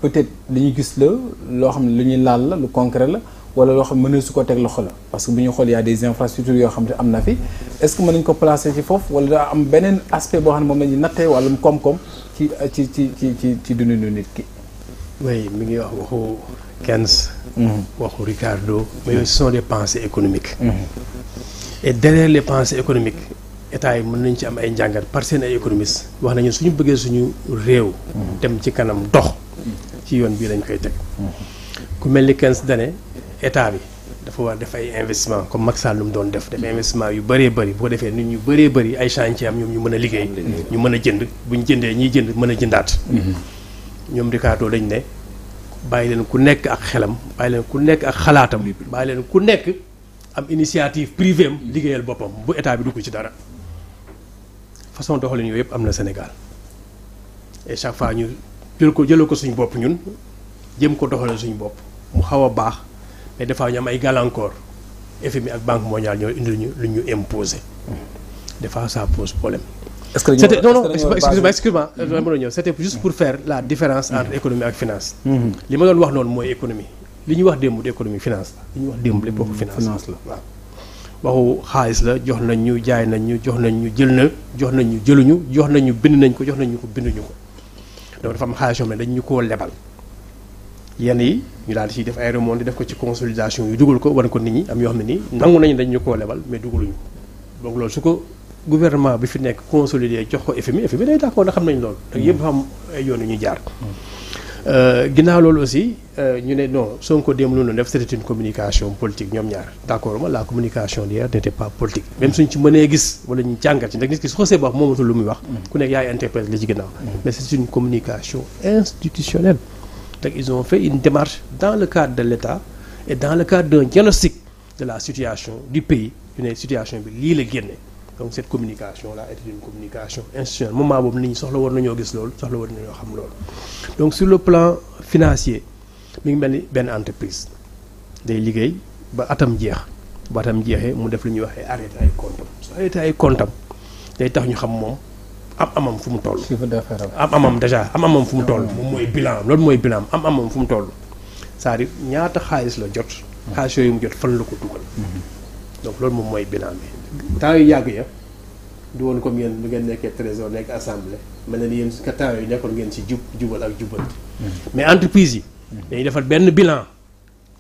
peut-être dañuy gis loo xam ne lu ñuy laal la lu concret la wala loo xam ne mënee su ko teg loxo la parce que bu ñu xool y a des infrastructures yoo xam ne am na fi est-ce que mën nañu ko placer ci foofu wala daa am beneen aspect boo xam ne moom la ñuy nattee wàllum koom-koom ci dundinu nit ki. oui mi ngi wax waxu Keynes. waxu Ricardo. mais yooyu ce sont des pensées économiques. et derrière les pensées économiques état yi mën nañ ci am ay njàngat par seen ay économistes wax nañu suñu bëggee suñu réew. dem ci kanam dox. ci yoon bii lañ koy teg. ku mel ni Keynes dane état bi dafa war def ay investissement comme Macky Sall lu mu doon def investissement yu bëree bëri bu ko defee nit ñu bëree bëri ay chantier am ñoom ñu mën a liggéey. ñu mën a jënd buñ jëndee ñiy jënd mën a jëndaat. ñoom Ricardo lañ ne bàyyi leen ku nekk ak xelam bàyyi leen ku nekk ak xalaatam bàyyi leen ku nekk am initiative privée am liggéeyal boppam bu état bi dugg ci dara façon doxalin yooyu yëpp am na Sénégal et chaque fois ñu jëloo ko suñu bopp ñun jëm ko doxalal suñu bopp mu xaw a baax mais des fois ñu am ay gàllankoor FMI ak Banque mondiale ñoo indil ñu lu ñu imposer des fois ça pose problème. est-ce que c'était non excuse-moi dama doon ñëw c'était juste pour faire la différence entre économie ak finance. li ma doon wax noonu mooy économie li ñuy wax démb du économie finance la li ñuy wax démb lépp bokk finance la waaw waxu xaalis la jox nañ ñu jaay nañ ñu jox nañ ñu jël na jox nañ ñu jëluñu jox nañ ñu bind nañ ko jox nañ ñu ko binduñu ko donc dafa am xaalis yoo xam ne dañ ñu koo lebal yenn yi ñu daal di ciy def ay remonte def ko ci consolidation yu dugal ko wan ko nit ñi am yoo xam ne nii nangu nañu dañ ñu koo lebal mais dugaluñu donc loolu su ko gouvernement bi fi nekk consolidé jox ko FMI day d'accord na xam nañ loolu te yëpp dafa am ay yoon yu ñuy jaar ginnaaw loolu aussi ñu ne non Sonko démb lu def c'était une communication politique ñoom ñaar d'accord ma la communication d'hier n'était pas politique même suñ ci mënee gis wala ñu jàngat ci ndax nit ki su xasee ba wax moomatul lu muy wax ku nekk yaay interprète li ci ginnaaw mais c'est une communication institutionnelle donc ils ont fait une démarche dans le cadre de l'État et dans le cadre d'un diagnostic de la situation du pays ñu ne situation bi lii la génne donc cette communication là était une communication institutionnelle moment boobu nit ñi soxla war nañoo gis loolu soxla war nañoo xam loolu donc sur le plan financier mi ngi mel ni benn entreprise day liggéey ba atam jeex ba atam jeexee mu def lu ñuy waxee arrêté ay comptam su arrêté ay comptam day tax ñu xam moom amam fu mu toll amam déjà amam fu mu toll moom mooy bilan loolu mooy bilan amam fu mu toll c'est-à-dire ñaata xaalis la jot xaalis yooyu mu jot fan la ko dugal donc loolu moom mooy bilan bi temps yu yàgg ya du woon comme yéen bu ngeen nekkee trésor nekk assemblée mel na ni yéen ka temps yooyu nekkoon ngeen ci jubal ak jubanti mais entreprise yi dañuy defal benn bilan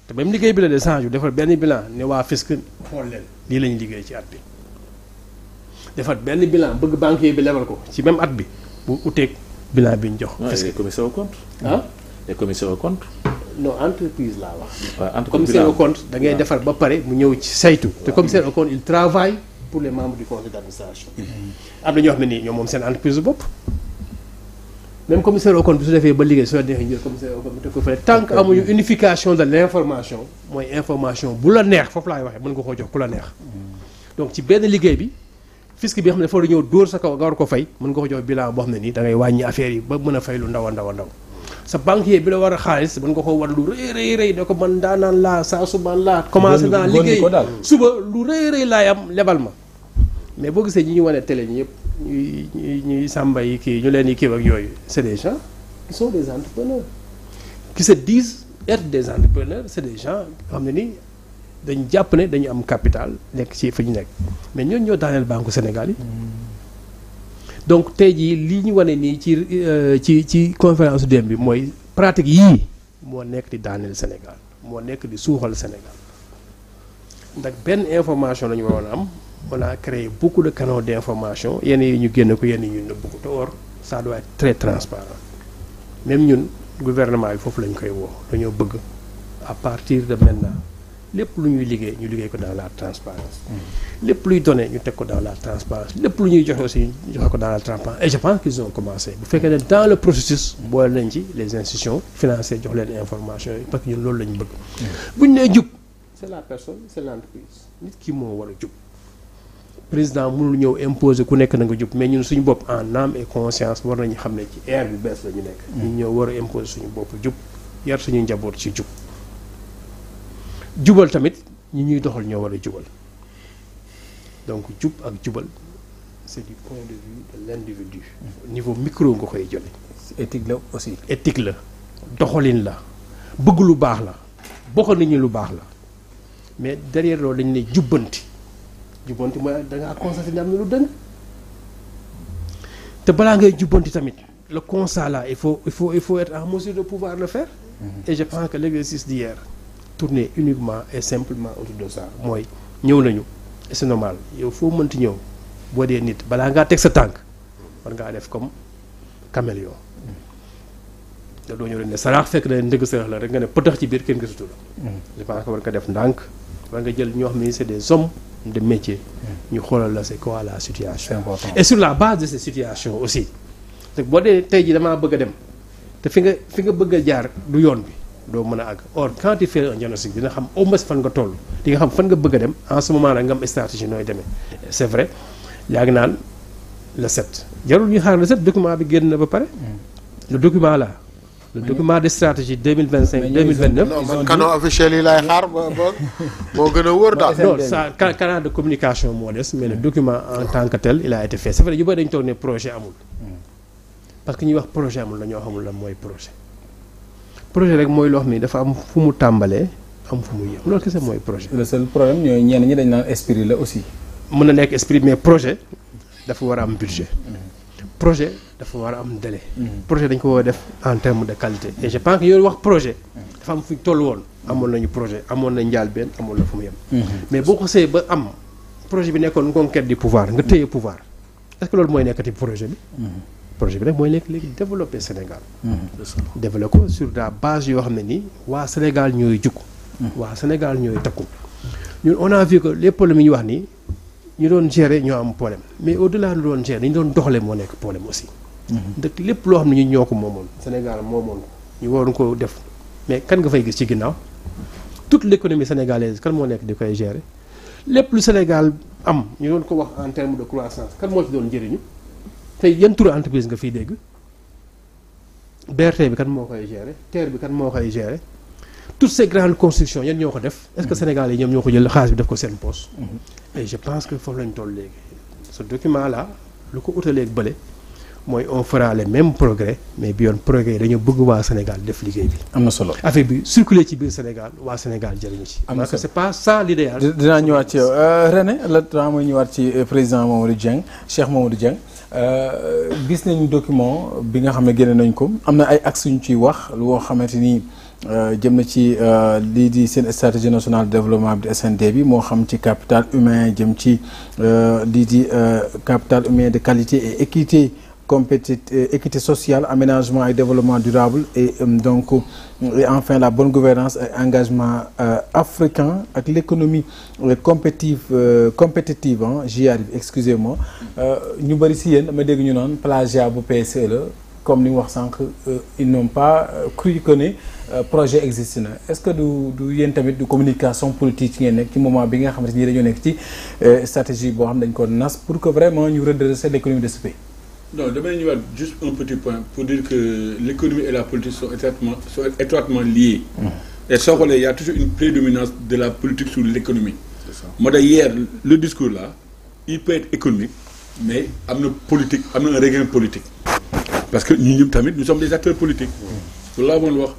te même liggéey bi la de change defal benn bilan ne waa fisc xool leen lii la ñu liggéey ci at bi defal benn bilan bëgg banquier bi lebal ko ci même at bi bu uteeg bilan bi ñu jox fisc commissaire au compte les commissaires au compte non entreprise laa wax commissaire au compte da ngay defar ba pare mu ñëw ci saytu te commissaire au compte il travaille pour les membres du conseil d'administration am na ñoo xam ne nii ñoom moom seen entreprise bopp même commissaire au compte bi su defee ba liggéey soo neexee jël commissaire au compte bi te ko fële tant que amuñu unification de l'information mooy information bu la neex foofu laay waxee mën nga koo jox ku la neex donc ci benn liggéey bi fisc bi xam ne dafa war a ñëw dóor sa kaw nga war ko fay mën nga ko jox bilan boo xam ne nii da ngay wàññi affaire yi ba mën a fay lu ndaw a ndaw a ndaw sa banquier bi la war a xaalis mën nga ko war lu rëy ne ko man daanaan laa saa suba laa commencé naa liggéey suba lu rëy laay am lebal ma mais boo gisee ñi ñu wane télé ñi yëpp ñuy sàmba yi kii ñu leen di kii ak yooyu c'est des gens qui sont des entrepreneurs qui se disent être des entrepreneurs c'est des gens xam ne ni dañ jàpp ne dañu am capital nekk ci fi ñu nekk mais ñooñu ñoo daaneel Banque Sénégal yi donc tey jii li ñu wane nii ci conférence démb bi mooy pratique yii moo nekk di daaneel Sénégal moo nekk di suuxal Sénégal ndax benn information la ñu waroon am on a créé beaucoup de canaux d'information yenn yi ñu génn ko yenn yi ñu nëbb ko te or ça doit être très transparent même ñun gouvernement bi foofu lañ koy woo dañoo bëgg à partir de maintenant lépp lu ñuy liggéey ñu liggéey ko dans la transparence lépp luy donné ñu teg ko dans la transparence lépp lu ñuy joxe aussi ñu joxe ko dans la transparence et je pense qu'ils ont commencé bu fekkee ne dans le processus boole nañ ci les institutions financières jox leen information yi parce que ñun loolu lañ bëgg buñ nee jub c'est la personne c'est l'entreprise nit ki moo war a jub président mënul ñëw imposer ku nekk na nga jub mais ñun suñu bopp en âme et conscience war nañu xam ne ci ère bi bees la ñu nekk ñun ñoo war a imposer suñu bopp jub yar suñu njaboot ci jub jubal tamit ñi ñuy doxal ñoo war a jubal donc jub ak jubal c'est du point de vue de l'individu niveau micro nga koy jële éthique la aussi éthique la doxalin la bëgg lu baax la bokk nit ñi lu baax la mais derrière loolu dañu ne jubbanti mooy da ngaa constaté ne am na lu dëng te balaa ngay jubbanti tamit le constat là il faut être en mesure de pouvoir le faire. Et je pense que l'exercice d'hier tournait uniquement et simplement autour de ça mooy ñëw nañu et c'est normal yow foo mënti ñëw boo dee nit balaa ngaa teg sa tànk war ngaa def comme caméléon te doo ñëw rek ne saraax fekk na ndëgg sarax la rek nga ne pëtax ci biir kenn gisatu la. je pense que war nga def ndànk war nga jël ñoo xam ne c'est des hommes de métier ñu xoolal la c'est quoi la situation. Et sur la base de ces situations aussi te boo dee tey ji damaa bëgg a dem te fi nga bëgg a jaar du yoon bi doo mën a àgg or quand tu fais un diagnostic dina xam au moins fan nga toll di nga xam fan nga bëgg a dem en ce moment nag nga am stratégie nooy demee. C'est vrai yaa ngi naan le 7 jarul ñuy xaar le 7 document bi génn na ba pare. Le document là. Le document de stratégie 2025-2029. non man canaux officiels yi laay xaar ba moo gën a wóor daal. non ça canal de communication moo des mais le document en tant que tel il a été fait c'est vrai yu bëri dañu toog ne projet amul. parce que ñuy wax projet amul la ñoo xamul lan mooy projet rek mooy loo xam ni dafa am fu mu tàmbalee am fu mu yem loolu kese mooy projet. le seul problème ñooy ñenn ñi dañ naan esprit la aussi. mën na nekk esprit mais projet dafa war a am budget. projet dafa war a am délai. projet dañ ko war a def en termes de qualité et je pense que yow wax projet dafa am fu ñu toll woon amoon nañu projet amoon na njëlbéen amoon na fu mu yem. mais boo ko see ba am projet bi nekkoon conquête du pouvoir nga téye pouvoir est-ce que loolu mooy nekkati projet bi. projet bi nag mooy nekk léegi développer Sénégal. développer ko sur la base yoo xam ne nii waa Sénégal ñooy jukk. waa Sénégal ñooy takku ñun on a vu que les problèmes yi ñu wax nii. ñu doon gérer ñoo am problème mais au-delà ñu doon gérer ñu doon doxalee moo nekk problème aussi. dëkk lépp loo xam ne ñu ñoo ko moomoon Sénégal moomoon ñu waroon ko def mais kan nga fay gis ci ginnaaw toute l'économie sénégalaise kan moo nekk di koy gérer lépp lu Sénégal am ñu doon ko wax en termes de croissance kan moo ci doon njëriñu tey yan turu entreprise nga fiy dégg BRT bi kan moo koy gérer TER bi kan moo koy gérer toutes ces grandes constructions yan ñoo ko def est-ce que Sénégal yi ñoom ñoo ko jël xaalis bi def ko seen poche. et je pense que foofu lañ toll léegi ce document là lu ko utaleeg bële mooy on fera les mêmes progrès mais bi yoon progrès yi dañoo bëgg waa Sénégal def liggéey bi. am na solo affaire bi circuler ci biir Sénégal waa Sénégal jëriñu ci. am na solo parce que c'est pas ça l'idéal. dinaa ñëwaat ci yow René la dinaa mooy ñëwaat ci président Mamadou Dieng Cheikh Mamadou Dieng gis nañu document bi nga xam ne génne nañ ko am na ay axes yu ñu ciy wax loo xamante ni. jëm na ci lii di seen stratégie nationale de développement bi SND bi moo xam ci capital humain jëm ci lii di capital humain de qualité et équité équité sociale aménagement et développement durable et donc et enfin la bonne gouvernance et engagement africain ak l'économie compétitive j'y arrive excusez-moi ñu bëri si yéen dama dégg ñu naan plagiat bu PSE la comme ni nga wax sànq ils n'ont pas cru que ne projet existe na est-ce que du yéen tamit du communication politique ci ngeen nekk ci moment bi nga xamante ni dañoo nekk ci stratégie boo xam dañ ko nas pour que vraiment ñu redresser l'économie de ce pays. non damay ñëwaat juste un petit point pour dire que l'économie et la politique sont étroitement liées. Et soo xoolee y a toujours une prédominance de la politique sur l'économie. C'est ça. Moo tax hier le discours là il peut être économique mais am na politique am na un regain politique. parce que ñun ñëpp tamit nous sommes des acteurs politiques. loolu laa mën wax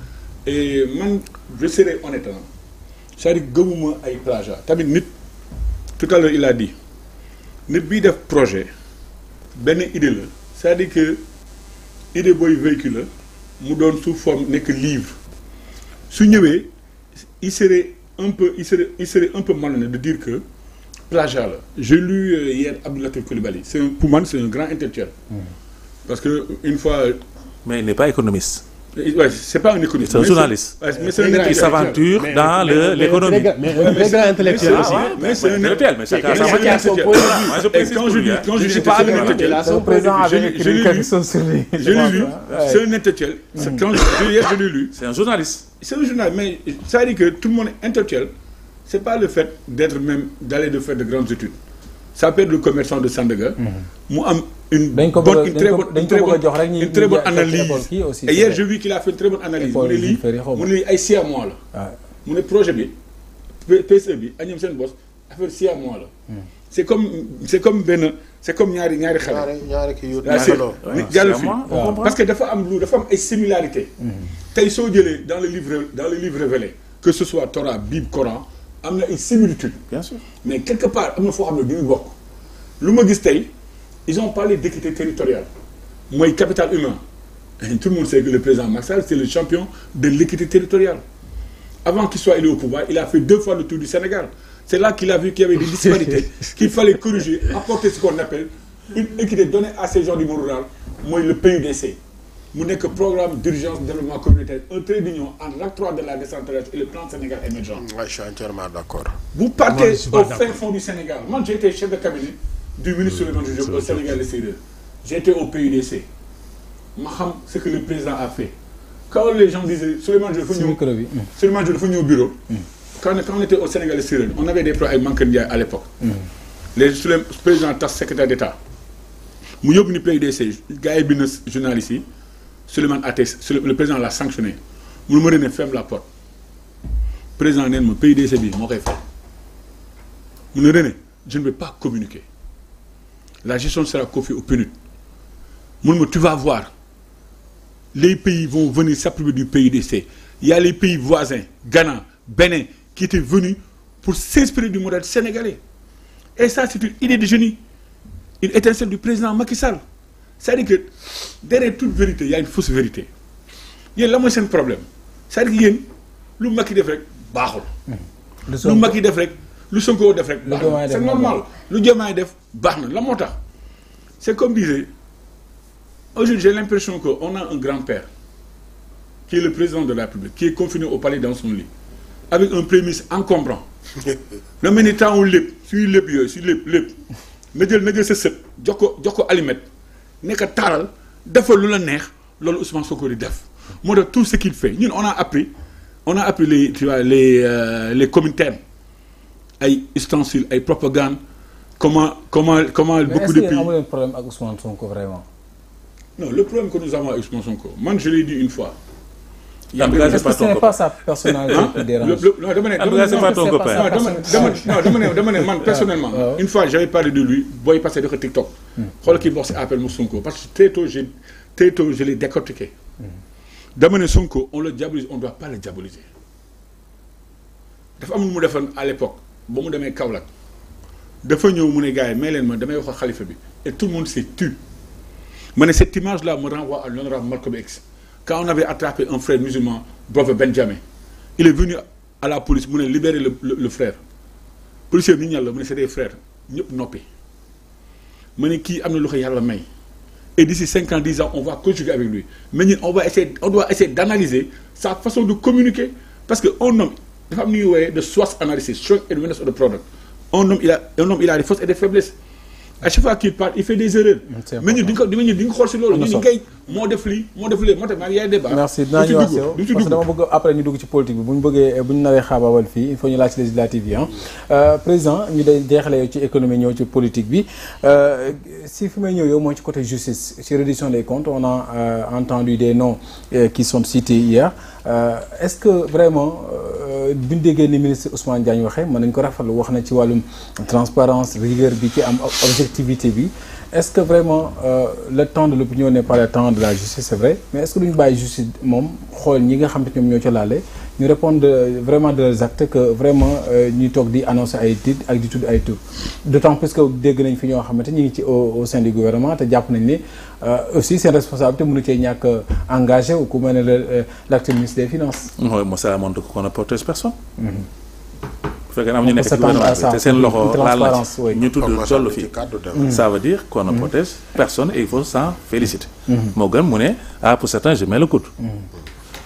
et man je serai honnête c'est-à-dire gëmuma ay plagiat tamit nit tout à l'heure il a dit nit biy def projet benn idée la c'est-à-dire que idée booy véhicule la mu doon sous forme nekk livre su ñëwee il serait un peu malhonnête de dire que plagiat la. J'ai lu hier Abdou Latif Coulibaly pour moi c'est un grand intellectuel. Parce que une fois. Mais il n'est pas économiste. Ouais, c'est pas un économiste. C'est un journaliste. Mais c'est un intellectuel. Il s'aventure dans l'économie. Mais un grand intellectuel aussi. Mais c'est un intellectuel. Mais chacun sa manière. Quand je dis pas un intellectuel, son président avait écrit quelque chose sur lui. Je l'ai lu. C'est un intellectuel. Quand je l'ai lu. C'est un journaliste. C'est un journaliste, mais ça veut dire que tout le monde est intellectuel. C'est pas le fait d'aller de faire de grandes études. Ça peut être le commerçant de Sandaga. Mu am une très bonne analyse. Et hier j'ai vu qu'il a fait une très bonne analyse. mu ne lii ay 6 mois la. mu ne projet bi PSE bi ak ñoom seen boss affaire 6 mois la. c'est comme ñaari xale. ñaari kii yu jàll fi parce que dafa am ay similarités. tey soo jëlee dans le livre révélé que ce soit Torah Bible Coran am na une similitude. Bien sûr. Mais quelque part am na foo xam ne duñu bokk lu ma gis tey ils ont parlé d'équité territoriale mooy capital humain tout le monde sait que le président Macky Sall c'est le champion de l'équité territoriale avant qu'il soit élu au pouvoir il a fait 2 fois le tour du Sénégal c'est là qu'il a vu qu'il y avait des disparités qu'il fallait corriger apporter ce qu'on appelle une équité donnée à ces gens du monde rural mooy le PUDC mu nekk programme d'urgence de développement communautaire un trait d'union entre l'acte 3 de la décentralisation et le plan Sénégal émergent. Ouais, je suis entièrement d'accord. Vous partez au fin fond du Sénégal. Moi, j'ai été chef de cabinet du ministre Souleymane Jules Diop au Sénégal extérieur. J'ai été au PUDC. Ma xam ce que le président a fait. Quand les gens disaient Souleymane Jules dafa ñëw bureau. Quand on était au Sénégal extérieur, on avait des problèmes avec Mankeur Ndiaye à l'époque. Les présidents tas secrétaire d'État. mu yóbbu ni PUDC gars yi bind journaliste yi. Souleymane Até le président l'a sanctionné mu ma ne ferme la porte président neen ma PUDC bi moo koy fay mu ne René je ne vais pas communiquer la gestion sera confiée au PNUD mu ne ma tu vas voir les pays vont venir s'approprier du PUDC il y a les pays voisins Ghana Bénin qui étaient venus pour s'inspirer du modèle sénégalais et ça c'est une idée de génie une étincelle du président Macky Sall. C'est-à-dire que derrière toute vérité il y a une fausse vérité yéen la mooy seen problème c'est-à-dire que yéen lu Macky def rek baaxul. lu Macky def rek lu Sonko def rek. baaxul c'est normal lu Diomaye def baax na la moo tax. c'est comme disait aujourd'hui j'ai l'impression que on a un grand-père qui est le président de la République qui est confiné au palais dans son lit avec un premier ministre encombrant. na mel ni temps wu lépp suy lépp yooyu suy lépp na jël sa sët jox ko aliment. nekk taaral defal lu la neex loolu Ousmane Sonko di def moo tax tout ce qu'il fait ñun on a appris les tu vois les communautaires ay ustensiles ay propagande comment beaucoup de pays. mais est-ce que amu leen problème ak Ousmane Sonko vraiment. non le problème que nous avons avec Ousmane Sonko man je l'ai dit une fois. est-ce que ce n'est pas sa personnalité qui dérange. non dama ne man personnellement. une fois j'avais parlé de lui booy passé dafa TikTok. xoolal kii wax si appel mu Sonko parce que très tôt je l'ai décortiqué. dama ne Sonko on le diabolise on doit pas le diaboliser. dafa am lu mu defoon à l'époque ba mu demee Kaolack dafa ñëw mu ne gars yi may leen ma damay wax ak xalifa bi et tout le monde s'est tu ma ne cette image là me renvoie à l'honorable Malcolm X. Quand on avait attrapé un frère musulman, Brother Benjamin, il est venu à la police, il a libéré le frère. Le policier, c'est des frères. Et d'ici 5 ans, 10 ans, on va conjuguer avec lui. Mais on doit essayer d'analyser sa façon de communiquer. Parce qu'un homme, de SWOT analysis, strength and weakness of the product. Un homme, il a des forces et des faiblesses. À chaque fois qu'il parle, il fait des erreurs. Mais nous disons que moo def lii moo def lee moo tax maa ngi yaay débat. merci dinaa ñëwaat si yow parce que dama bëgg après ñu dugg ci politique bi bu ñu bëggee bu ñu naree xaabaabal fii il faut ñu laaj ci législative yi président ñu day jeexale yow ci économie ñëw ci politique bi si fi may ñëw yow mooy ci côté justice ci reddition des comptes on a entendu des noms qui sont cités hier est-ce que vraiment bi ñu déggee ni ministre Ousmane Diagne waxee mën nañu ko rafetlu wax na ci wàllum transparence rigueur bi ci am objectivité bi est-ce que vraiment le temps de l'opinion n'est pas le temps de la justice c'est vrai mais est-ce que duñu bàyyi justice moom xool ñi nga xam te ñoom ñoo ca laale ñu répondre vraiment de leurs actes que vraiment ñuy toog di annoncer ay titres ak di tudd ay tur d'autant plus que dégg nañ fi ñoo xamante ñu ngi ci au sein du gouvernement te jàpp nañ ni aussi seen responsabilité mënu cee ñàkk engagé ou ku mel ne l'actuel ministre des finances. oui moi ça montre qu'on ne protège personne. bu fekkee am ñu nekk ci gouvernement bi te seen loxo laal na ci ñu tudd toll fii ça veut dire qu'on ne protège personne et il faut s'en féliciter. moo gën mu ne pour certains je mets le coude.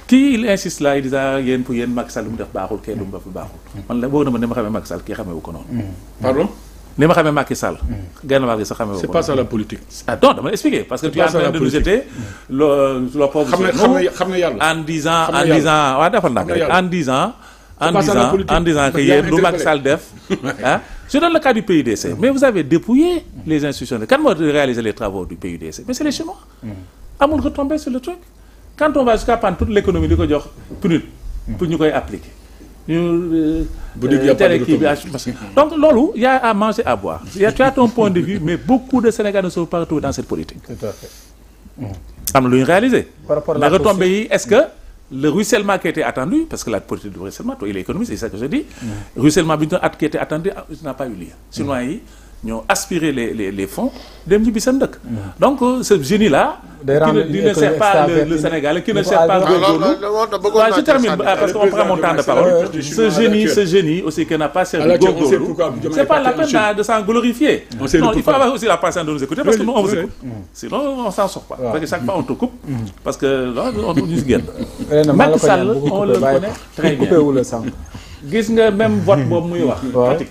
kii il insiste là il dit yéen pour yéen Macky Sall lu mu def baaxul kii lu mu def baaxul. man la boo na ma ni ma xamee Macky Sall kii xamee wu ko noonu. pardon. ni ma xamee Macky Sall. gouvernement bi sax xamee wu ko noonu. c'est pas ça la politique. ah non dama expliquer parce que tu es en train de nous jeter le pauvre xam na yàlla en disant waaw dafa nag rek en disant que yéen lu Macky Sall def ah je donne le cas du PUDC mais vous avez dépouillé les institutions kan moo réaliser les travaux du PUDC mais c'est les Chinois amul retombé sur le truc quand on va jusqu'à prendre toute l'économie di ko jox PNUD pour ñu koy appliquer ñu tere kii bi donc loolu y a à manger à boire tu as ton point de vue mais beaucoup de Sénégalais ne sont pas retrouvés dans cette politique tout à fait am na lu ñu réaliser mais retombées yi est-ce que le ruissellement qui était attendu, parce que la politique de ruissellement, toi, il est économiste, c'est ça que je dis, ruissellement qui était attendu, n'a pas eu lieu. Sinon, ils ont aspiré les fonds dem ci seen dëkk. Donc ce génie-là, qui ne sert pas le Sénégal, qui ne sert pas je termine parce qu'on prend mon temps de parole. Ce génie aussi qui n'a pas servi Gogolou, c'est pas la peine de s'en glorifier. Non, il faut avoir aussi la patience de nous écouter parce que nous on vous écoute. Sinon on s'en sort pas. Parce que chaque fois on te coupe parce que là on nous gagne. Macky Sall on le connaît très bien. Gis nga même vote boobu muy wax Fatick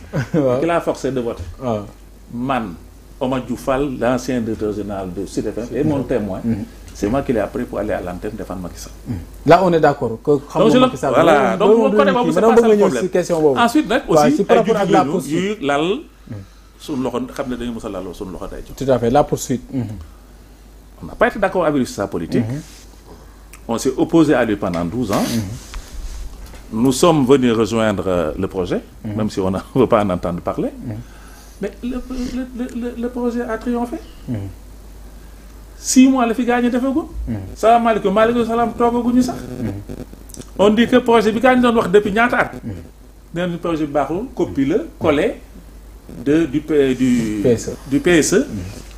qui l'a forcé de voter. Man, Omar Dioufal, l'ancien directeur général de Sud FM, est mon témoin. C'est moi qui l'ai appris pour aller à l'antenne défendre Macky Sall. Là, on est d'accord. Donc, voilà. Donc, on connaît pas, c'est pas ça le problème. Ensuite, aussi, par rapport à la poursuite. Tout à fait, la poursuite. On n'a pas été d'accord avec sa politique. On s'est opposé à lui pendant 12 ans. Nous sommes venus rejoindre le projet, même si on ne veut pas en entendre parler. Mais le projet a triomphé. 6 mois, le fi gagné de Fego. Salam alaikum, malikum salam, togo sax. On dit que le projet bi gagné depuis ñaata at. Le projet Barou, copie le, collé du PSE,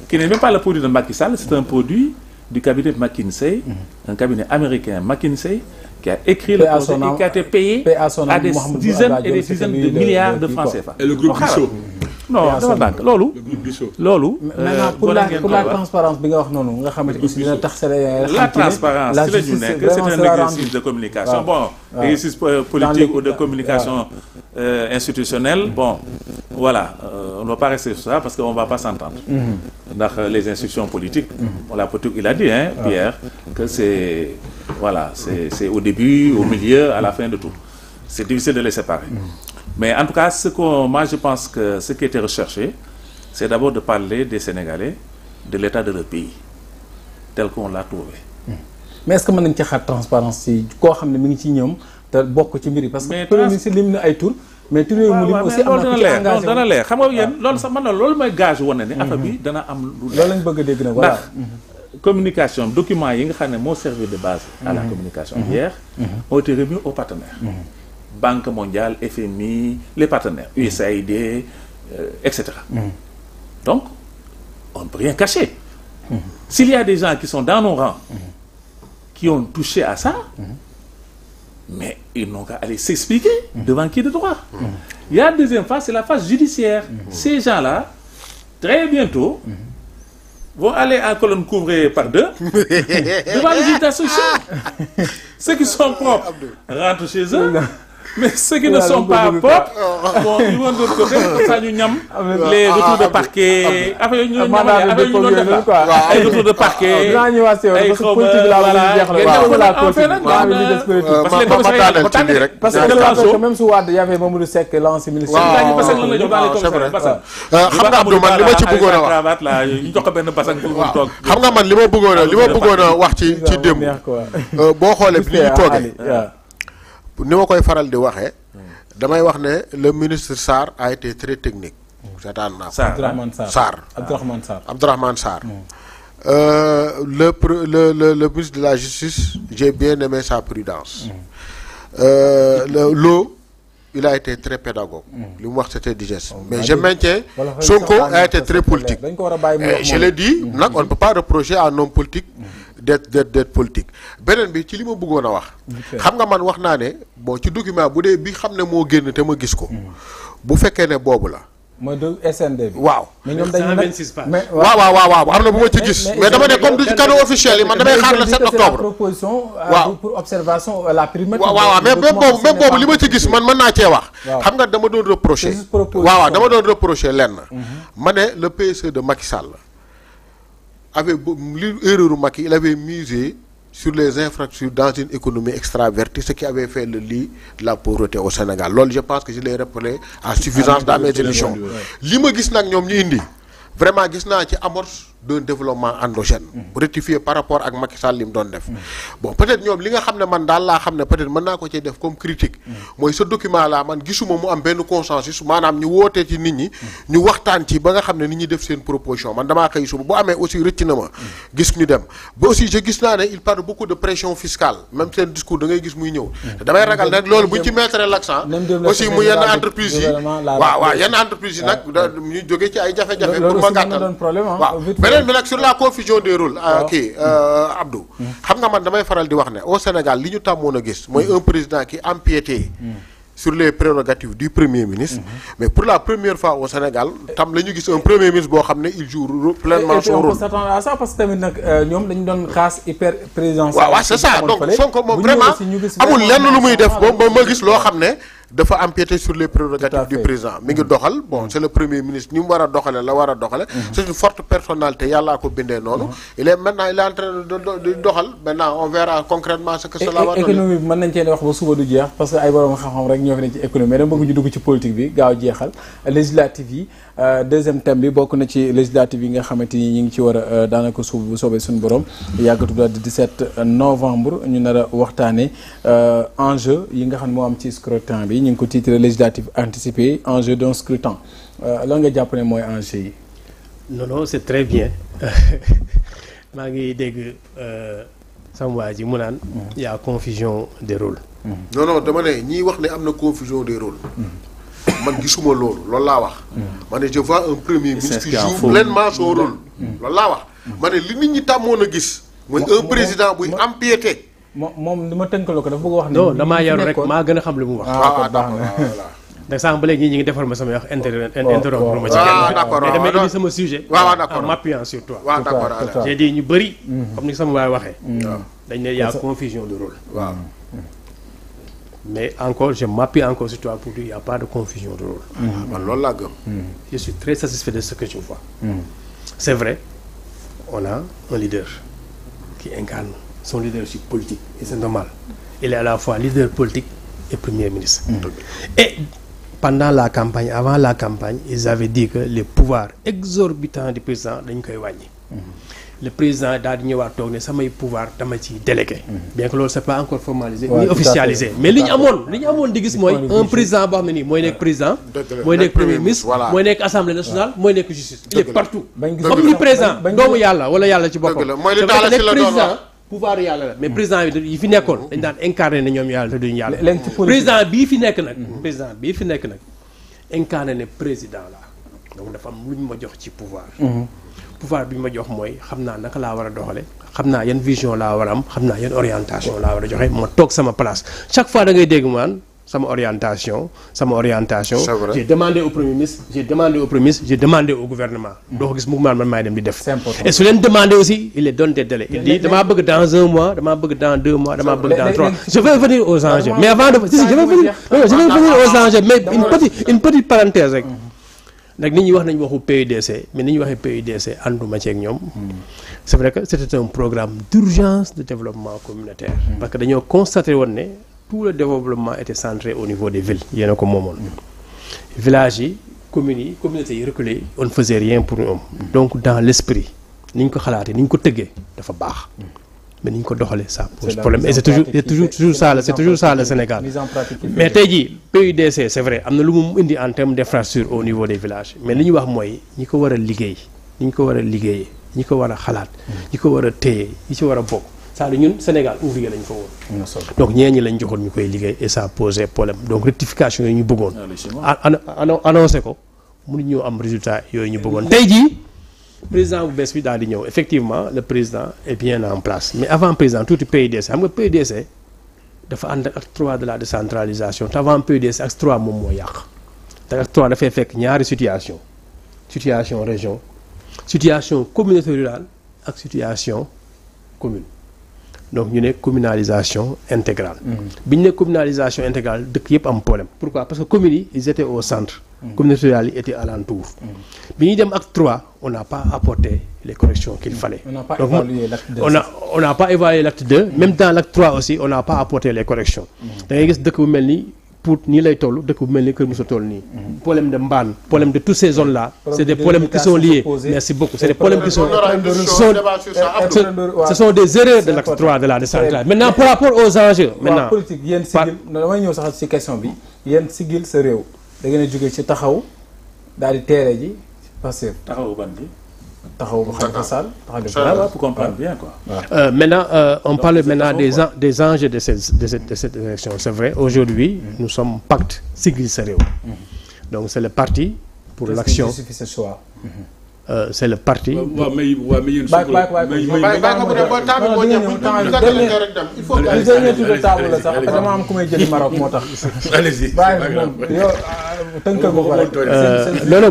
qui n'est même pas le produit de Macky Sall, c'est un produit du cabinet McKinsey, un cabinet américain McKinsey, qui a écrit le projet et qui a été payé à des dizaines et des dizaines de milliards de francs CFA. Et le groupe Bissot. Non, dafa ndànk loolu. Maintenant pour la transparence bi nga wax noonu nga xamante aussi dina tax la transparence ci la ñu nekk c'est un exercice de communication. Bon, exercice politique ou de communication institutionnelle. Bon, voilà, on ne va pas rester sur ça parce qu'on ne va pas s'entendre. Dans les institutions politiques, la politique, il a dit, hein, Pierre, que c'est voilà, c'est au début, au milieu, à la fin de tout. C'est difficile de les séparer. Mais en tout cas, moi je pense que ce qui était recherché, c'est d'abord de parler des Sénégalais, de l'état de leur pays, tel qu'on l'a trouvé. Mais est-ce que mën nañ ci xaar transparence ci koo xam ne mi ngi ci ñoom te bokk ci mbir yi parce que premier ministre lim na ay tur mais tur yooyu mu lim aussi am na ku ci engagé dana leer xam nga yéen loolu sax man na loolu mooy gage wane ne affaire bi dana am lu loolu lañ bëgg a dégg nag voilà communication document yi nga xam ne moo servi de base à la communication hier ont été remis aux partenaires. Banque mondiale, FMI, les partenaires, USAID, etc. Donc, on ne peut rien cacher. S'il y a des gens qui sont dans nos rangs, qui ont touché à ça, mais ils n'ont qu'à aller s'expliquer devant qui de droit. Il y a la deuxième phase, c'est la phase judiciaire. Ces gens-là, très bientôt, vont aller en colonne couvrée par 2 devant les juges d'instruction. Ceux qui sont propres rentrent chez eux. Mais ceux qui ne sont pas propres, bon, ils vont de l'autre côté, comme ça, les retours de parquet, les retours de parquet, parce que même si Wade y avait Mamadou Seck l'ancien ministre. xam nga man li ma bëggoon a wax ci démb boo xoolee bi ñu toogee ni ma koy faral di waxee damay wax ne le ministre Sarr a été très technique. seetaan naa Abdourahmane Sarr. Le ministre de la Justice, j'ai bien aimé sa prudence. L'eau, il a été très pédagogue. Lui, moi, c'était digeste. Mais je maintiens, Sonko a été très politique. Et je l'ai dit, on ne peut pas reprocher à un homme politique d'être politique. Benen bi ci li ma bëggoon a wax. Xam nga man wax naa ne bon ci document bu dee bi xam ne moo génn te ma gis ko. Bu fekkee ne boobu la. mooy de SND bi. waaw. mais ñoom dañu mais waaw am na bu ma ci gis. mais dama ne comme du ci canaux officiel yi man damay xaar le 7 octobre. proposition pour observation la périmètre. waaw mais même boobu li ma ci gis man mën naa cee wax. xam nga dama doon reprocher. dama doon reprocher lenn. ma ne le PSE de Macky Sall avait l'erreur Macky, il avait misé sur les infrastructures dans une économie extravertie, ce qui avait fait le lit de la pauvreté au Sénégal. Lol, je pense que je l'ai rappelé à suffisance dans mes émissions. Ce que je vois, vraiment, je ci amorce d'un développement endogène. rectifier par rapport ak Macky Sall li mu doon def. bon peut-être ñoom li nga xam ne man daal laa xam ne peut-être mën naa ko cee def comme critique. mooy ce document là man gisuma mu am benn consensus maanaam ñu wootee ci nit ñi. ñu waxtaan ci ba nga xam ne nit ñi def seen proposition man damaa xëy suba bu amee aussi rëcc na ma. gis ñu dem ba aussi je gis naa ne il parle beaucoup de pression fiscale même seen discours da ngay gis muy ñëw. te damay ragal nag loolu bu ñu ci mettre l'accent aussi mu yenn entreprise yi waaw yenn entreprise yi nag ñu jógee ci ay jafe-jafe pour ma gàttal waaw beneen bi nag sur la confusion des rôles Abdou xam nga man damay faral di wax ne au Sénégal li ñu tàmmoon a gis mooy un président qui empiétait sur les prérogatives du premier ministre mais pour la première fois au Sénégal tam la ñu gis un premier ministre boo xam ne il joue pleinement son rôle. On peut s'attendre à ça parce que tamit nag ñoom dañu doon xaas hyper présidence. waaw c'est ça donc Sonko moom vraiment amul lenn lu muy def moom ma gis loo xam ne dafa empiéter sur les prérogatives du président mi ngi doxal bon c'est le premier ministre ni mu war a doxale la war a doxale c'est une forte personnalité yàllaa ko bindee noonu il est en train de doxal maintenant on verra concrètement ce que cela va donner. Économie bi mën nañ cee wax ba suba du jeex parce que ay borom xam-xam rek ñoo fi ne ci économie mais dama bëgg ñu dugg ci politique bi gaaw jeexal législative yi deuxième thème bi bokk na ci législative yi nga xamante ni ñu ngi ci war a daanaka suuf bu soobee suñu borom yàggatu daal di 17 novembre ñu nar a waxtaane enjeu yi nga xam ne moo am ci scrutin bi ñu ngi ko titre législative anticipée enjeu d'un scrutin lan nga jàpp ne mooy enjeu yi. non c'est très bien maa ngi dégg sama waa ji mu naan y a confusion des rôles. non dama ne ñiy wax ne am na confusion des rôles. man gisuma loolu laa wax. ma ne je vois un premier ministre qui joue pleinement son rôle. loolu laa wax. ma ne li nit ñi tàmmoon a gis. mooy un président buy empiéter. moom li ma tënkaloo ko dafa bëgg wax ne. non damaa yaru rek maa gën a xam li mu wax. d'accord ndax sànq ba léegi ñi ngi defar ma sama wax interrompre ma ci d'accord mais damay indi sama sujet. d'accord en m'appuyant sur toi. d'accord j'ai dit ñu bëri. comme ni sama waay waxee. dañ ne y a confusion de rôle. waaw. mais encore je m'appuie encore sur toi pour dire il y a pas de confusion de rôle. man loolu laa gëm. je suis très satisfait de ce que je vois. c'est vrai on a un leader qui incarne son leadership politique et c'est normal il est à la fois leader politique et premier ministre. Et pendant la campagne avant la campagne ils avaient dit que les pouvoirs exorbitants du président dañ koy wàññi. le président daal di ñëwaat toog ne samay pouvoir dama ci délégué. bien que loolu c'est pas encore formalisé ni officialisé mais li ñu amoon di gis mooy un président boo xam ne nii mooy nekk président mooy nekk premier ministre mooy nekk assemblée nationale mooy nekk justice il est partout comme ni président doomu yàlla wala yàlla ci boppam c'est vrai président pouvoir yàlla la mais président yi fi nekkoon dañ daan incarné ne ñoom yàlla te duñu yàlla président bii fi nekk nag incarné ne président la donc dafa am lu ñu ma jox ci pouvoir bi ma jox mooy xam naa naka laa war a doxale xam naa yan vision laa war a am xam naa yan orientation laa war a joxe ma toog sama place chaque fois da ngay dégg maan sama orientation j'ai demandé au premier ministre j'ai demandé au gouvernement doo ko gis mu man maay dem di def et su leen demandé aussi il les donne des délais il dit damaa bëgg dans un mois damaa bëgg dans 2 mois damaa bëgg dans 3 je vais venir aux enjeux mais avant de je vais venir aux enjeux mais une petite parenthèse rek nag nit ñi wax nañu waxu PUDC mais ni ñu waxee PUDC ànduma ci ak ñoom c'est vrai que c'était un programme d'urgence de développement communautaire parce que dañoo constaté woon ne tout le développement était centré au niveau des villes yéen a ko moomoon villages yi communes yi communautés yi reculées on ne faisait rien pour ñoom donc dans l'esprit ni ñu ko xalaatee ni ñu ko tëggee dafa baax mais ni ñu ko doxalee ça pose problème et c'est toujours ça le Sénégal mais tey jii PUDC c'est vrai am na lu mu indi en termes d'infrastructure au niveau des villages mais li ñu wax mooy ñi ko war a liggéey ñi ko war a liggéeyee ñi ko war a xalaat ñi ko war a téye ñi ci war a bokk c'est-à-dire ñun Sénégal ouvrier lañ ko woon donc ñeen ñi lañ joxoon ñu koy liggéey et ça posait problème donc rectification yooyu ñu bëggoon annoncé ko mënuñu ñoo am résultat yooyu ñu bëggoon tey jii président bu bees bi daal di ñëw effectivement le président est bien en place mais avant président tuuti PUDC xam nga PUDC dafa ànd ak acte 3 de la décentralisation te avant PUDC acte 3 moom moo yàq te acte 3 dafay fekk ñaari situation région situation communauté rurale ak situation commune donc ñu ne communalisation intégrale bi ñu ne communalisation intégrale dëkk yëpp am problème pourquoi parce que communes yi ils étaient au centre communauté rurale yi étaient alentour bi ñuy dem acte 3 on n'a pas apporté les corrections qu'il fallait on n'a pas évalué l'acte 2 même dans l'acte 3 aussi on n'a pas apporté les corrections da ngay gis dëkk bu mel ni Pout nii lay toll dëkk bu mel ni Kër Moussa toll nii. problème de Mbane problème de toutes ces zones là. c'est des problèmes qui sont liés. Merci beaucoup c'est des problèmes qui sont. Ce sont des erreurs de l'acte 3 de la décentralisation. Maintenant par rapport aux enjeux. maintenant politique yéen sigil damay ñëw sax ci question bi yéen sigil sa réew da ngeen a jóge ci taxaw daal di teere ji Pastef. taxawu ban bi. taxaw bu Khalifa Sall. pour comprendre bien quoi. Maintenant on parle maintenant des enjeux de cette élection. C'est vrai aujourd'hui nous sommes pacte sigil sa réew. Donc c'est le parti pour l'action. C'est le parti. non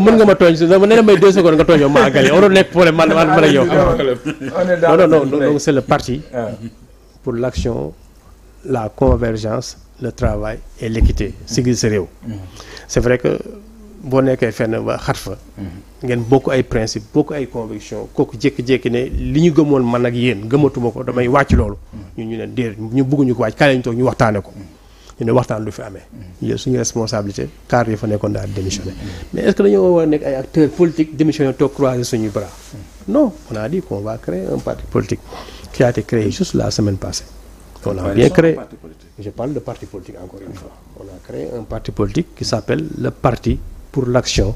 mën nga ma tooñ si nee na may 2 secondes nga tooñoo ma àggale waroon nekk problème man ak yow. non donc c'est le parti pour l'action, la convergence, le travail et l'équité. sigil sa réew. C'est vrai que boo nekkee fenn ba xat fa. ngeen bokk ay principe bokk ay conviction kooku jékki-jékki ne li ñu gëmoon man ak yéen gëmatuma ko damay wàcc loolu. ñu ne déedéet ñu bëgguñu ko wàcc kaay lañu toog ñu waxtaane ko. ñu ne waxtaan du fi amee. ñu suñu responsabilité car yi fa nekkoon daal démissionné. mais est-ce que dañoo war a nekk ay acteurs politiques démissionné toog croiser suñuy bras. non on a dit qu'on va créer un parti politique qui a été créé juste la semaine passée. On a bien créé. Je parle de parti politique encore une fois. On a créé un parti politique qui s'appelle le Parti pour l'action,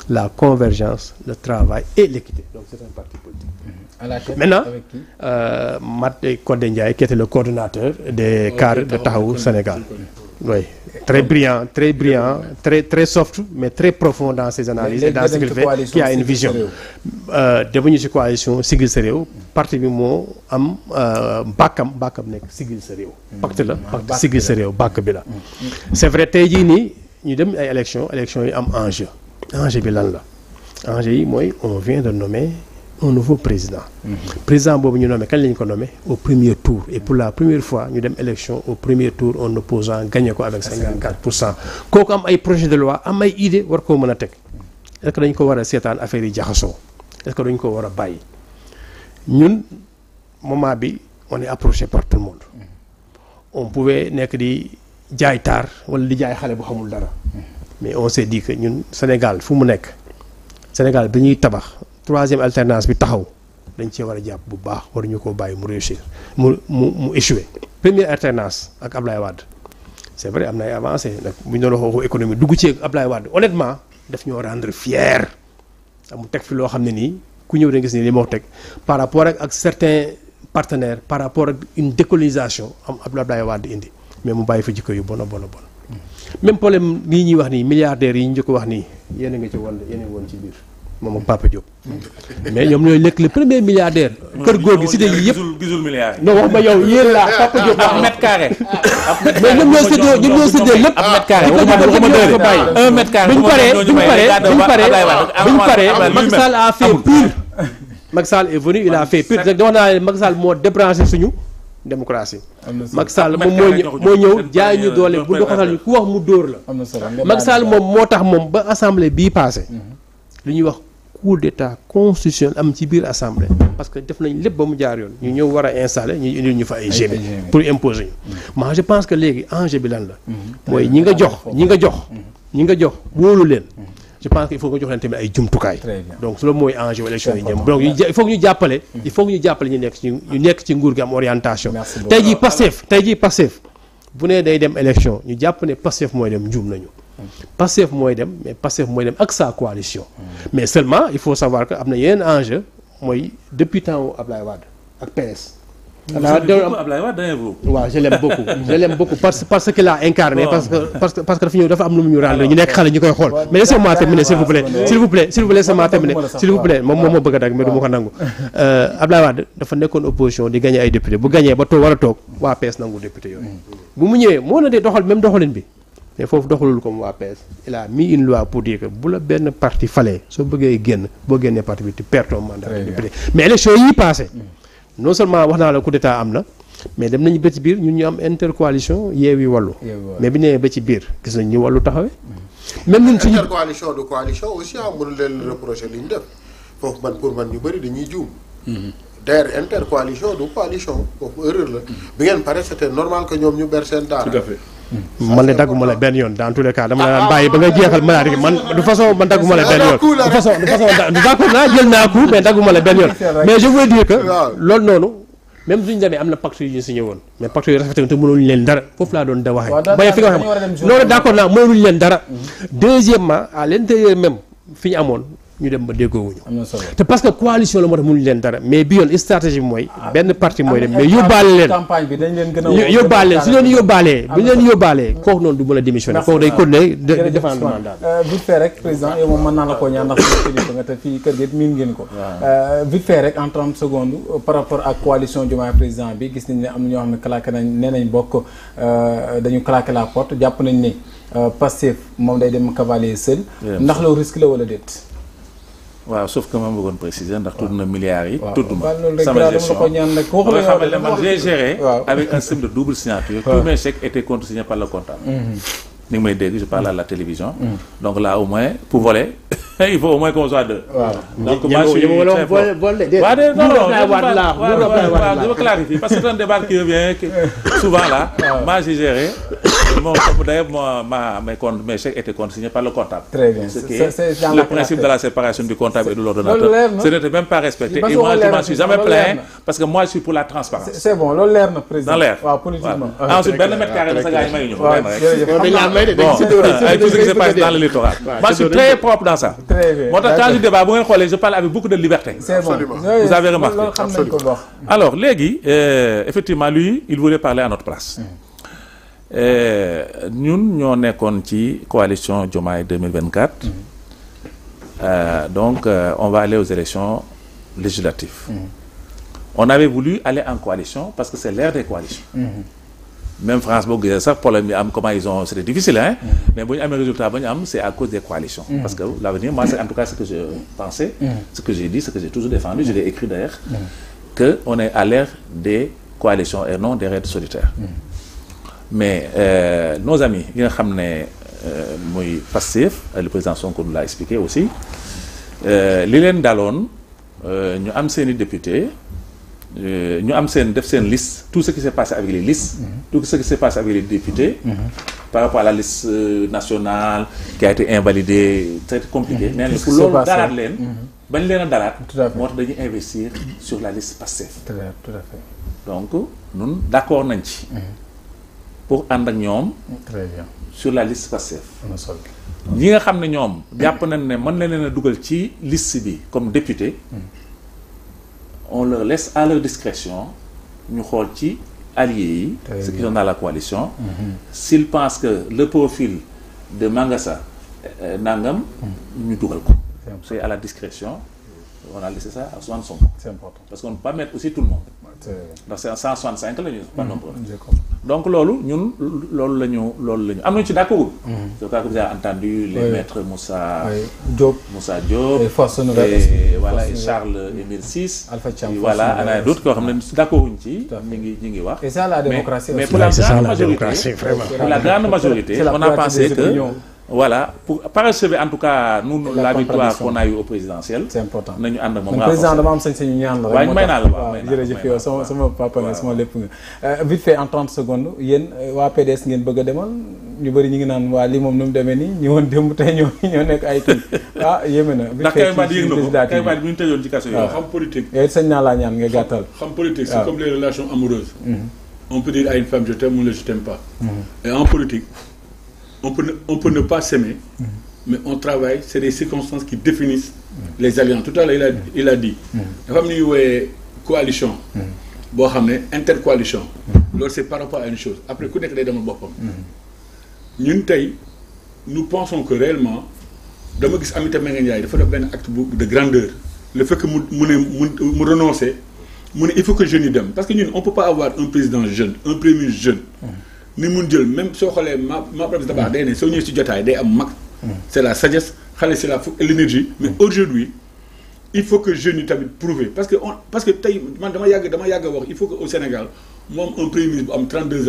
la convergence, le travail et l'équité. Donc c'est un parti politique. À la tête, maintenant, avec qui? Mat Codé Ndiaye, qui était le coordonnateur des cadres de Taxawu Sénégal. Oui, très brillant, très soft, mais très profond dans ses analyses et dans ce qu'il fait, qui a une vision. Devenu ci coalition Sigil sa réew, parti bi moo am bàkkam nekk Sigil sa réew. pacte la pacte Sigil sa réew bàkk bi la. C'est vrai tey jii nii ñu dem ay élections yi am enjeu bi lan la enjeu yi mooy on vient de nommer un nouveau président. président boobu ñu nommé kañ la ñu ko nommé au premier tour et pour la première fois ñu dem élection au premier tour un opposant gagné ko avec 54%. kooku am ay projet de loi am ay idée war koo mën a teg est-ce que dañ ko war a seetaan affaire yi jaxasoo est-ce que dañ ko war a bàyyi ñun moment bi on est approché par tout le monde. On pouvait nekk di jaay taar wala di jaay xale bu xamul dara mais on s'est dit que ñun Sénégal fu mu nekk Sénégal bi ñuy tabax 3e alternance bi taxaw dañ cee war a jàpp bu baax waruñu koo bàyyi mu réussir mu échouer. Première alternance ak Ablaye Wade c'est vrai am na ay avancé nag bu ñu doon waxoo économie dugg ci Ablaye Wade honnêtement daf ñoo rendre fier mu teg fi loo xam ne nii ku ñëw da gis ni li moo teg par rapport ak certains partenaires par rapport ak une décolonisation am Ablaye Wade indi mais mu bàyyi fa jikko yu bon même problème lii ñuy wax nii milliardaires yi ñu njëkk wax nii yéen a nga ci woon yéen a woon ci biir moom ak Papa Diop mais ñoom ñooy lekk le premier milliardaire kër góor gi cité yi yëpp gisul milliard non wax ma yow yéen laa Papa Diop ab mètre carré mais ñoom ñoo séddee lépp ab mètre carré un mètre carré buñ paree Macky Sall a fait pire Macky Sall est venu il a fait pire wax naa ne Macky Sall moo débranché suñu démocratie. Macky Sall moom moo ñëw jaay ñu doole bu doxatal ñu ku wax mu dóor la. Macky Sall moom moo tax moom ba assemblée bii passé lu ñuy wax coup d'état constitutionnel am ci biir assemblée parce que def nañ lépp ba mu jaar yoon ñu ñëw war a installer ñu indil ñu fa ay GP pour imposer ñu. moi je pense que léegi enjeu bi lan la. mooy ñi nga jox wóolu leen. je pense qu'il faut nga jox leen tamit ay jumtukaay. donc loolu mooy enjeu élection yi ñëm donc il faut que ñu jàppale. ñu nekk ci nguur gi am orientation. tey jii Pastef bu ne day dem élection ñu jàpp ne Pastef mooy dem njuum nañu. Pastef mooy dem ak sa coalition. mais seulement il faut savoir que am na yeneen enjeu mooy depuis temps Ablaye Wade ak PS. Ablaye Wade waaw je l'aime beaucoup parce qu'il a incarné parce que dafa ñëw dafa am lu mu ñu rendre ñu nekk xale ñu koy xool mais laissez-moi terminer s'il vous plaît laissez-moi terminer s'il vous plaît moom moo bëgg a dag mais du ma ko nangu Ablaye Wade dafa nekkoon opposition di gagner ay député bu gagner ba toog war a toog waa PS nangu député yooyu bu mu ñëwee moo na dee doxal même doxalin bi mais foofu doxalul comme waa PS il a mis une loi pour dire que bu la benn parti falee soo bëggee boo génnee parti bi tu perds ton mandat de député mais élection yi passé non seulement wax naa la coup d'état am na mais dem nañu ba ci biir ñun ñu am intercoalition Yewwi Wallu mais bi nee ba ci biir gis nañ ñu Wallu taxawee même ñun suñu intercoalition de coalition aussi mënu leen reprocher li ñu def foofu pour man ñu bëri dañuy juum d'ailleurs intercoalition du coalition foofu erreur la bi ngeen pare c'était normal que ñoom ñu ber seen daara tout à fait man ne dagguma la benn yoon dans tous les cas dama la daan bàyyi ba nga jeexal malade man de façon man dagguma la benn yoon de façon d'accord naa jël naa coup mais dagguma la benn yoon mais je veux dire que loolu noonu même suñu demee am na pacte yu ñu signé woon mais pacte yu respecté te mënuñu leen dara foofu laa doon da waxee ba fi nga xam loolu d'accord naa mënuñu leen dara deuxièmement à l'intérieur même fi ñu amoon ñu dem ba déggoowuñu te parce que coalition la moo tax mënuñu leen dara mais bi yoon stratégie bi mooy benn parti mooy dem mais yóbbaale leen campagne bi dañ leen gën a yóbbaale leen su leen yóbbaalee bu ñu leen yóbbaalee kooku noonu du mën a démissionner kooku day continuer défendre mandat vite fait rek président yow moom mën naa la koo ñaan ndax kilifa nga te fii kër gi miin ngeen ko vite fait rek en 30 secondes par rapport ak coalition Diomaye président bi gis nañ ne am na ñoo xam ne claqué nañ nee nañ bokk dañu claqué la porte jàpp nañ ne Pastef moom day dem cavalier seul ndax loolu risque la wala déet waaw sauf que ma bëggoon préciser ndax tudd na milliards yi. tudd ma sama gestion nga xam ne man j'ai géré avec un système de double signature. Tous mes chèques étaient contresignés par le comptable. ni nga may dégg je parle à la télévision. Donc là au moins pour voler il faut au moins qu'on soit deux. Donc moi je suis je veux clarifier parce que c'est un débat qui revient souvent là. Moi j'ai géré. D'ailleurs, mes chèques étaient consignés par le comptable. Très bien. C'est le principe de la séparation du comptable et de l'ordonnateur. Ce n'était même pas respecté. Et moi, je m'en suis jamais plaint parce que moi, je suis pour la transparence. C'est bon, l'eau l'air, président. Dans l'air. Politiquement. Ensuite, ben mètre carré, ça gagne bon, avec tout ce qui se passe dans le littoral. Moi, je suis très propre dans ça. Très bien. Moi, quand je débat, je parle avec beaucoup de liberté. C'est bon. Vous avez remarqué. Alors, Légui, effectivement, lui, il voulait parler à notre place. Ñun ñoo nekkoon ci coalition Diomaye 2024 donc on va aller aux élections législatives. On avait voulu aller en coalition parce que c'est l'ère des coalitions. Même France boo gisee sax problème yi am comment ils ont c'était difficile hein mais bu ñu amee résultat ba ñu am c'est à cause des coalitions. Parce que l'avenir moi c'est en tout cas ce que je pensais, ce que j'ai dit, ce que j'ai toujours défendu, je l'ai écrit d'ailleurs, que on est à l'ère des coalitions et non des raids solitaires. Mais nos amis yi nga xam ne muy Pastef le président Sonko nous l'a expliqué aussi li leen daloon ñu am seeni député ñu am seen def seen liste tout ce qui s'est passé avec les listes tout ce qui s'est passé avec les députés par rapport à la liste nationale qui a été invalidée très compliqué nee na pour loolu dalaat leen bañ leen a dalaat moo tax dañuy investir sur la liste Pastef tout à fait donc ñun d'accord nañ ci pour ànd ak ñoom. Très bien. Sur la liste Pastef. ñi nga xam ne ñoom jàpp nañ ne mën na leen a dugal ci liste bi comme député. On leur laisse à leur discrétion ñu xool ci alliés yi. ceux qui sont dans la coalition. S'ils pensent que le profil de Mangassa nangam. ñu dugal ko. C'est à la discrétion. On a laissé ça à 65. C'est important. Parce qu'on ne peut pas mettre aussi tout le monde. ndax c'est 165 la ñu pas nombreux. Donc loolu ñun loolu la ñu am nañu ci d'accord. Je crois que vous avez entendu les maîtres Moussa Diop et Force Nouvelle et voilà et Charles Émile Ciss. Alpha Thiam voilà ana d'autres yoo xam ne d'accord wuñ ci ñu ngi wax. Et ça la démocratie mais pour la grande majorité on a pensé que voilà pour parachever en tout cas nous la victoire qu'on a eu au présidentiel. C'est important nañu ànd ak moom président dama am sañ-sañu ñaan la rek. waaye may naa la waaw jërëjëf yow sama papa nga sama lépp nga. Vite fait en 30 secondes yéen waa PDS ngeen bëgg a demal ñu bëri ñu ngi naan waa lii moom nu mu demee nii ñu woon démb tey ñoo nekk ay kii yéeme na. ndax kay bi ñu tëjoon ci kaso yi. xam politique. yooyu sañ naa laa ñaan nga gàttal. xam politique c'est comme les relations amoureuses. On peut dire à une femme je t'aime ou je t'aime pas. Et en politique. On peut ne pas s'aimer, mais on travaille, c'est des circonstances qui définissent les alliances. Tout à l'heure, il a dit, dafa am ñuy woowee coalition, boo xam ne intercoalition, loolu c'est par rapport à une chose. Après ku nekk day demal boppam. Ñun tey, nous pensons que réellement, dama gis Aminata Mbengue Ndiaye dafa def benn acte de grandeur. Le fait que mu renoncer, il faut que jeunes yi dem. Parce que ñun on peut pas avoir un président jeune, un premier ministre jeune. ni mun jël même soo xoolee ma président baax day ne soo ñëwee ci jotaay day am mag. C'est la sagesse xale c'est l'énergie mais aujourd'hui il faut que jeunes yi tamit prouver parce que tey man dama yàgg wax il faut que au Sénégal mu am un premier ministre bu am 32 ans.